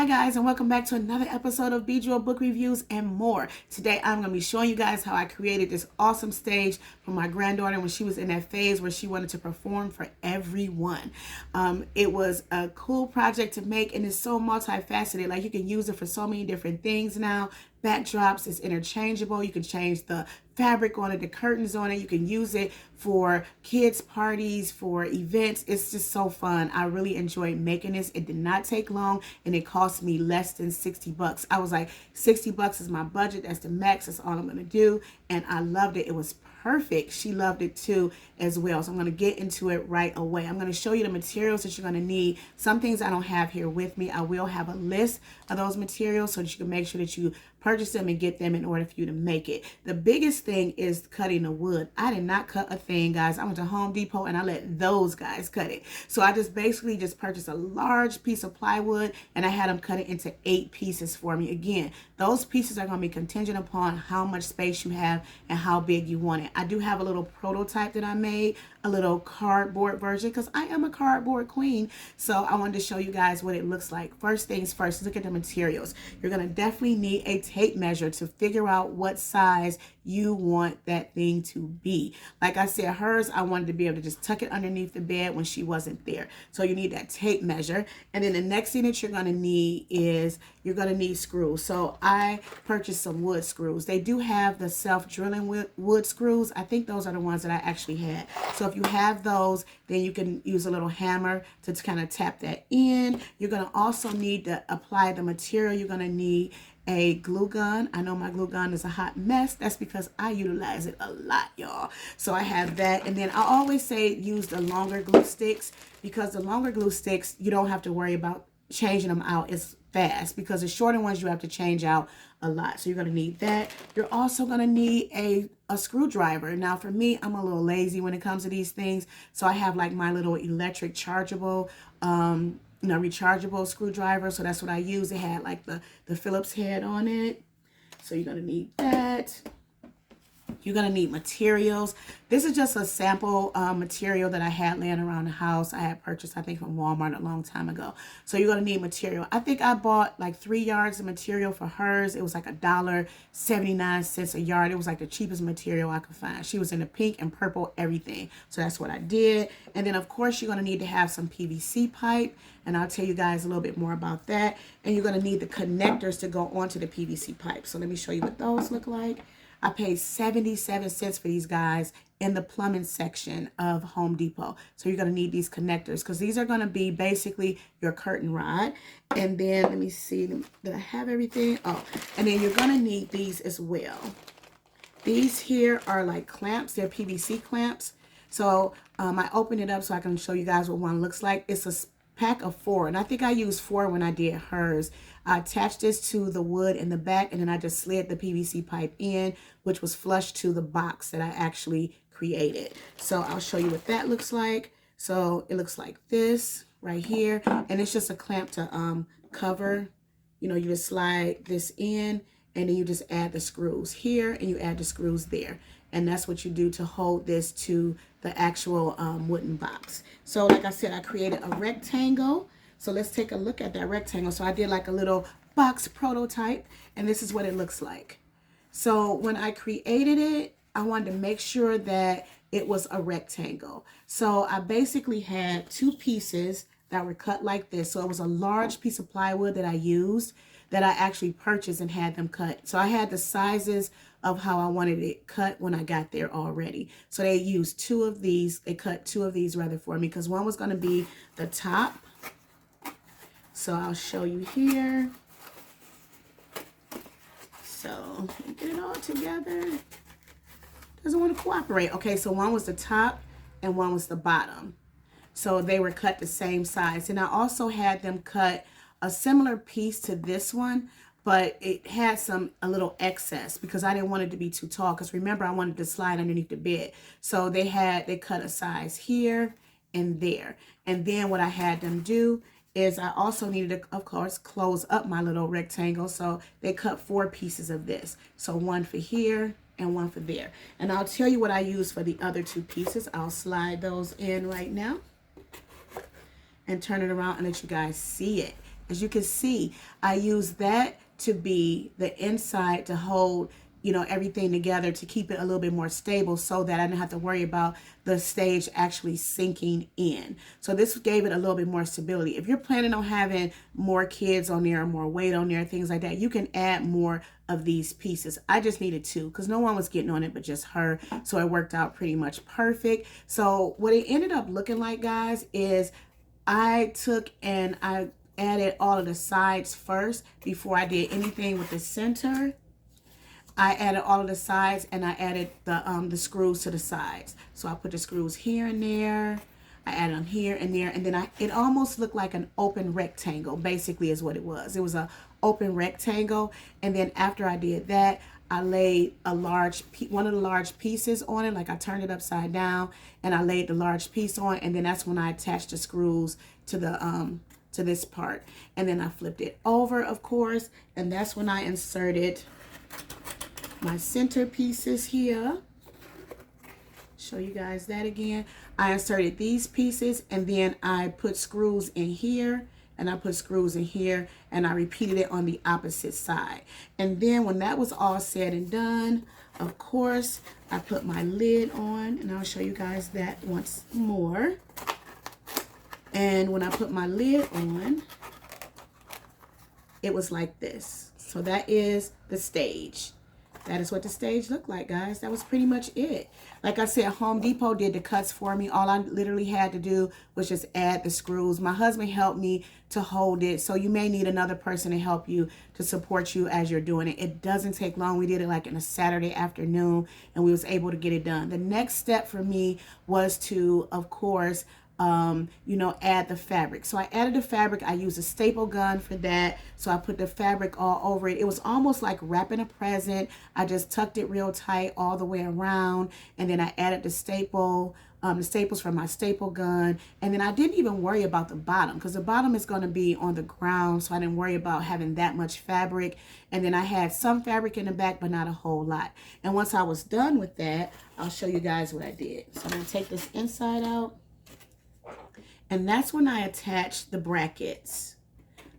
Hi guys, and welcome back to another episode of Bejeweled Book Reviews and more. Today I'm going to be showing you guys how I created this awesome stage for my granddaughter when she was in that phase where she wanted to perform for everyone. It was a cool project to make, and it's so multifaceted. Like, you can use it for so many different things now. Backdrops is interchangeable. You can change the fabric on it, the curtains on it. You can use it for kids' parties, for events. It's just so fun. I really enjoyed making this. It did not take long, and it cost me less than 60 bucks. I was like, 60 bucks is my budget. That's the max. That's all I'm going to do. And I loved it. It was perfect. She loved it too as well. So I'm going to get into it right away. I'm going to show you the materials that you're going to need. Some things I don't have here with me. I will have a list of those materials so that you can make sure that you purchase them and get them in order for you to make it. The biggest thing is cutting the wood. I did not cut a thing, guys. I went to Home Depot and I let those guys cut it. So I just basically just purchased a large piece of plywood and I had them cut it into 8 pieces for me. Again, those pieces are going to be contingent upon how much space you have and how big you want it. I do have a little prototype that I made, a little cardboard version, because I am a cardboard queen. So I wanted to show you guys what it looks like. First things first, look at the materials. You're going to definitely need a tape measure to figure out what size you want that thing to be. Like I said, hers, I wanted to be able to just tuck it underneath the bed when she wasn't there. So you need that tape measure. And then the next thing that you're going to need is you're going to need screws. So I purchased some wood screws. They do have the self-drilling wood screws. I think those are the ones that I actually had. So if you have those, then you can use a little hammer to kind of tap that in. You're going to also need to apply the material. You're going to need a glue gun. I know my glue gun is a hot mess. That's because I utilize it a lot, y'all. So I have that. And then I always say use the longer glue sticks, because the longer glue sticks, you don't have to worry about changing them out as fast, because the shorter ones you have to change out a lot. So you're going to need that. You're also going to need a screwdriver. Now for me, I'm a little lazy when it comes to these things. So I have like my little electric chargeable rechargeable screwdriver. So that's what I use. It had like the Phillips head on it. So you're going to need that. You're going to need materials. This is just a sample material that I had laying around the house. I had purchased, I think, from Walmart a long time ago. So you're going to need material. I think I bought like 3 yards of material for hers. It was like $1.79 a yard. It was like the cheapest material I could find. She was in the pink and purple, everything. So that's what I did. And then, of course, you're going to need to have some PVC pipe. And I'll tell you guys a little bit more about that. And you're going to need the connectors to go onto the PVC pipe. So let me show you what those look like. I paid 77 cents for these guys in the plumbing section of Home Depot. So you're going to need these connectors, because these are going to be basically your curtain rod. And then let me see, did I have everything? Oh, and then you're going to need these as well. These here are like clamps. They're PVC clamps. So I opened it up so I can show you guys what one looks like. It's a pack of 4, and I think I used 4 when I did hers. I attached this to the wood in the back, and then I just slid the PVC pipe in, which was flush to the box that I actually created. So I'll show you what that looks like. So it looks like this right here, and it's just a clamp to cover. You know, you just slide this in, and then you just add the screws here, and you add the screws there. And that's what you do to hold this to the actual wooden box. So like I said, I created a rectangle. So let's take a look at that rectangle. So I did like a little box prototype, and this is what it looks like. So when I created it, I wanted to make sure that it was a rectangle. So I basically had 2 pieces that were cut like this. So it was a large piece of plywood that I used, that I actually purchased and had them cut. So I had the sizes of how I wanted it cut when I got there already. So they used 2 of these. They cut 2 of these rather for me, because one was going to be the top. So I'll show you here. So get it all together. Doesn't want to cooperate. Okay, so one was the top and one was the bottom. So they were cut the same size. And I also had them cut a similar piece to this one, but it had a little excess, because I didn't want it to be too tall, because remember, I wanted to slide underneath the bed. So they cut a size here and there. And then what I had them do is I also needed to, of course, close up my little rectangle. So they cut 4 pieces of this. So one for here and one for there. And I'll tell you what I use for the other 2 pieces. I'll slide those in right now and turn it around and let you guys see it. As you can see, I use that to be the inside to hold, you know, everything together to keep it a little bit more stable so that I didn't have to worry about the stage actually sinking in. So this gave it a little bit more stability. If you're planning on having more kids on there or more weight on there, things like that, you can add more of these pieces. I just needed two because no one was getting on it but just her. So it worked out pretty much perfect. So what it ended up looking like, guys, is I took and I added all of the sides first before I did anything with the center. I added all of the sides and I added the screws to the sides. So I put the screws here and there. I added them here and there, and then it almost looked like an open rectangle, basically is what it was. It was a open rectangle, and then after I did that, I laid one of the large pieces on it, like I turned it upside down, and I laid the large piece on, and then that's when I attached the screws to the to this part, and then I flipped it over, of course, and that's when I inserted my center pieces here. Show you guys that again. I inserted these pieces, and then I put screws in here, and I put screws in here, and I repeated it on the opposite side. And then when that was all said and done, of course, I put my lid on, and I'll show you guys that once more. And when I put my lid on, it was like this. So that is the stage. That is what the stage looked like, guys. That was pretty much it. Like I said, Home Depot did the cuts for me. All I literally had to do was just add the screws. My husband helped me to hold it. So you may need another person to help you, to support you as you're doing it. It doesn't take long. We did it like in a Saturday afternoon, and we was able to get it done. The next step for me was to, of course, you know, add the fabric. So I added the fabric. I used a staple gun for that. So I put the fabric all over it. It was almost like wrapping a present. I just tucked it real tight all the way around. And then I added the staples from my staple gun. And then I didn't even worry about the bottom because the bottom is going to be on the ground. So I didn't worry about having that much fabric. And then I had some fabric in the back, but not a whole lot. And once I was done with that, I'll show you guys what I did. So I'm going to take this inside out. And that's when I attached the brackets.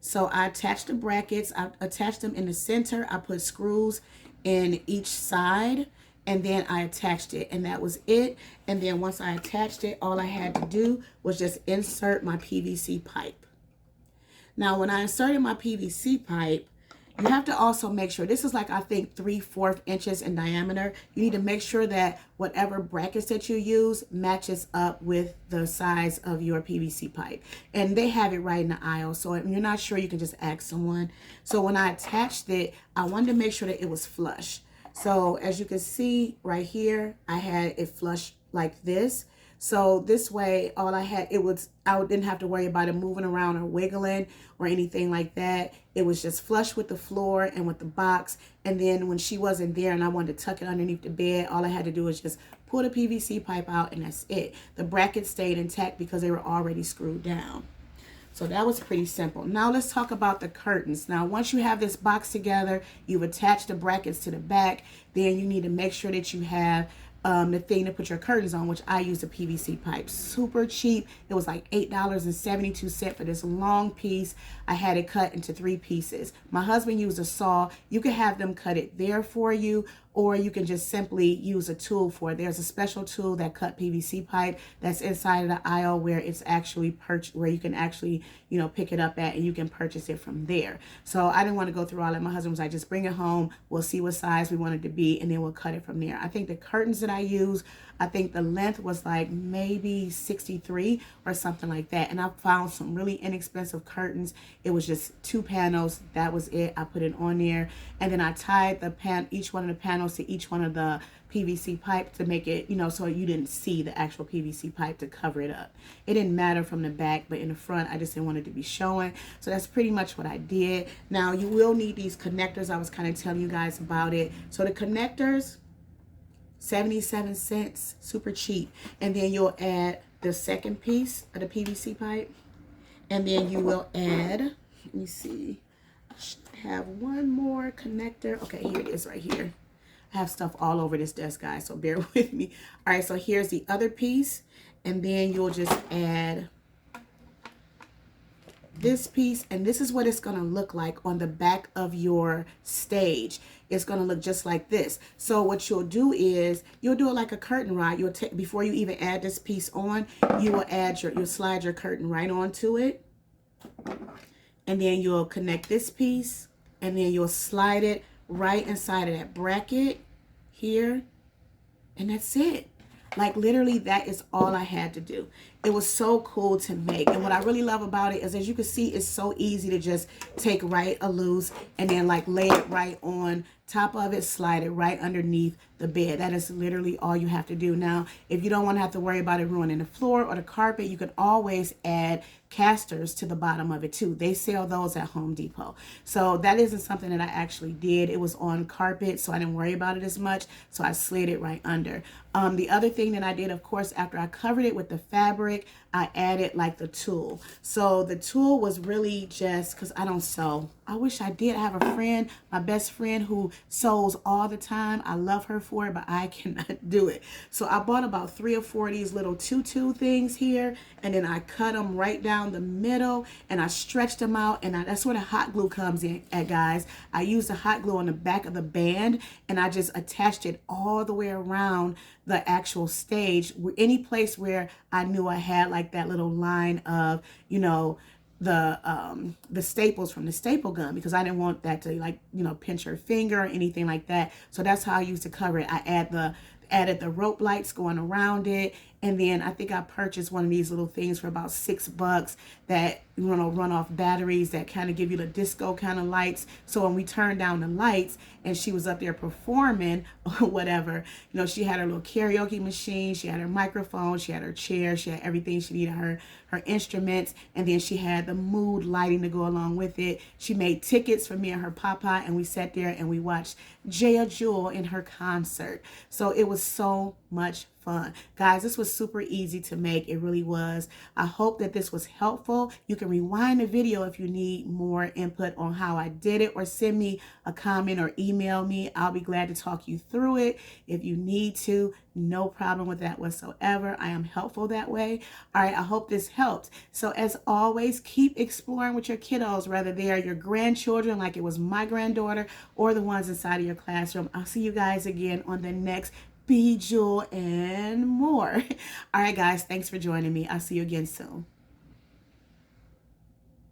So I attached the brackets. I attached them in the center. I put screws in each side. And then I attached it. And that was it. And then once I attached it, all I had to do was just insert my PVC pipe. Now, when I inserted my PVC pipe, you have to also make sure, this is like, I think 3/4 inches in diameter. You need to make sure that whatever brackets that you use matches up with the size of your PVC pipe. And they have it right in the aisle. So if you're not sure, you can just ask someone. So when I attached it, I wanted to make sure that it was flush. So as you can see right here, I had it flush like this. So this way, all I had, I didn't have to worry about it moving around or wiggling or anything like that. It was just flush with the floor and with the box. And then when she wasn't there and I wanted to tuck it underneath the bed, all I had to do was just pull the PVC pipe out, and that's it. The brackets stayed intact because they were already screwed down. So that was pretty simple. Now let's talk about the curtains. Now, once you have this box together, you've attached the brackets to the back, then you need to make sure that you have the thing to put your curtains on, which I use a PVC pipe. Super cheap. It was like $8.72 for this long piece. I had it cut into 3 pieces. My husband used a saw. You can have them cut it there for you, or you can just simply use a tool for it. There's a special tool that cut PVC pipe that's inside of the aisle where it's actually where you can actually, you know, pick it up at, and you can purchase it from there. So I didn't want to go through all that. My husband was like, just bring it home. We'll see what size we want it to be, and then we'll cut it from there. I think the curtains that I use, I think the length was like maybe 63 or something like that. And I found some really inexpensive curtains. It was just 2 panels. That was it. I put it on there, and then I tied each one of the panels to each one of the PVC pipe to make it, you know, so you didn't see the actual PVC pipe, to cover it up. It didn't matter from the back, but in the front, I just didn't want it to be showing. So that's pretty much what I did. Now, you will need these connectors. I was kind of telling you guys about it. So the connectors, 77 cents, super cheap. And then you'll add the second piece of the PVC pipe. And then you will add, let me see, I have one more connector. Okay, here it is right here. I have stuff all over this desk, guys, so bear with me. All right, so here's the other piece. And then you'll just add this piece, and this is what it's going to look like on the back of your stage. It's going to look just like this. So what you'll do is you'll do it like a curtain rod. You'll take, before you even add this piece on, you will add you'll slide your curtain right onto it, and then you'll connect this piece, and then you'll slide it right inside of that bracket here, and that's it. Like literally that is all I had to do. It was so cool to make. And what I really love about it is, as you can see, it's so easy to just take right a loose and then like lay it right on top of it, slide it right underneath the bed. That is literally all you have to do. Now, if you don't want to have to worry about it ruining the floor or the carpet, you can always add casters to the bottom of it too. They sell those at Home Depot. So that isn't something that I actually did. It was on carpet, so I didn't worry about it as much. So I slid it right under. The other thing that I did, of course, after I covered it with the fabric, I added like the tulle. So the tulle was really just because I don't sew. I wish I did. I have a friend, my best friend, who sews all the time. I love her for it, but I cannot do it. So I bought about 3 or 4 of these little tutu things here, and then I cut them right down the middle, and I stretched them out, and that's where the hot glue comes in at, guys. I used the hot glue on the back of the band, and I just attached it all the way around the actual stage, any place where I knew I had like that little line of, you know, the staples from the staple gun, because I didn't want that to, like, you know, pinch her finger or anything like that. So that's how I used to cover it. I added the rope lights going around it, and then I think I purchased one of these little things for about $6 that, you know, run off batteries that kind of give you the disco kind of lights. So when we turned down the lights and she was up there performing or whatever, you know, she had her little karaoke machine, she had her microphone, she had her chair, she had everything she needed, her instruments, and then she had the mood lighting to go along with it. She made tickets for me and her papa, and we sat there and we watched Jaya Jewel in her concert. So it was so much fun. Guys, this was super easy to make. It really was. I hope that this was helpful. You can rewind the video if you need more input on how I did it, or send me a comment or email me. I'll be glad to talk you through it if you need to. No problem with that whatsoever. I am helpful that way. All right, I hope this helped. So as always, keep exploring with your kiddos, whether they are your grandchildren like it was my granddaughter, or the ones inside of your classroom. I'll see you guys again on the next Bejewel and More. All right, guys, thanks for joining me. I'll see you again soon.